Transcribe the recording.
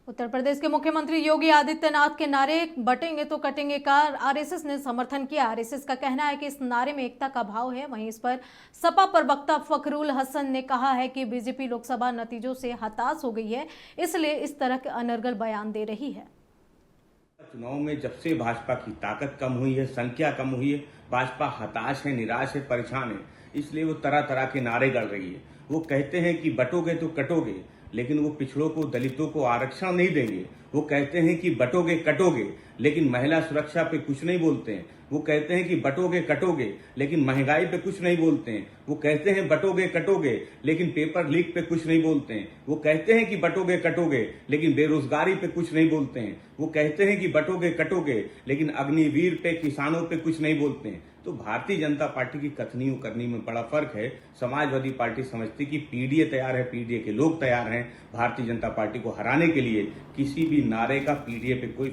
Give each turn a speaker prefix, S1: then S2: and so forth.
S1: उत्तर प्रदेश के मुख्यमंत्री योगी आदित्यनाथ के नारे बटेंगे तो कटेंगे का आरएसएस ने समर्थन किया। आरएसएस का कहना है कि इस नारे में एकता का भाव है। वहीं इस पर सपा प्रवक्ता फखरुल हसन ने कहा है कि बीजेपी लोकसभा नतीजों से हताश हो गई है, इसलिए इस तरह के अनर्गल बयान दे रही है।
S2: चुनाव में जब से भाजपा की ताकत कम हुई है, संख्या कम हुई है, भाजपा हताश है, निराश है, परेशान है, इसलिए वो तरह तरह के नारे गढ़ रही है। वो कहते हैं कि बटोगे तो कटोगे, लेकिन वो पिछड़ों को, दलितों को आरक्षण नहीं देंगे। वो कहते हैं कि बटोगे कटोगे, लेकिन महिला सुरक्षा पे कुछ नहीं बोलते हैं। वो कहते हैं कि बटोगे कटोगे, लेकिन महंगाई पे कुछ नहीं बोलते हैं। वो कहते हैं बटोगे कटोगे, लेकिन पेपर लीक पे कुछ नहीं बोलते हैं। वो कहते हैं कि बटोगे कटोगे, लेकिन बेरोजगारी पे कुछ नहीं बोलते हैं। वो कहते हैं कि बटोगे कटोगे, लेकिन अग्निवीर पे, किसानों पे कुछ नहीं बोलते हैं। तो भारतीय जनता पार्टी की कथनी और करनी में बड़ा फर्क है। समाजवादी पार्टी समझती कि पीडीए तैयार है, पीडीए के लोग तैयार हैं भारतीय जनता पार्टी को हराने के लिए। किसी भी नारे का पीडीए पे कोई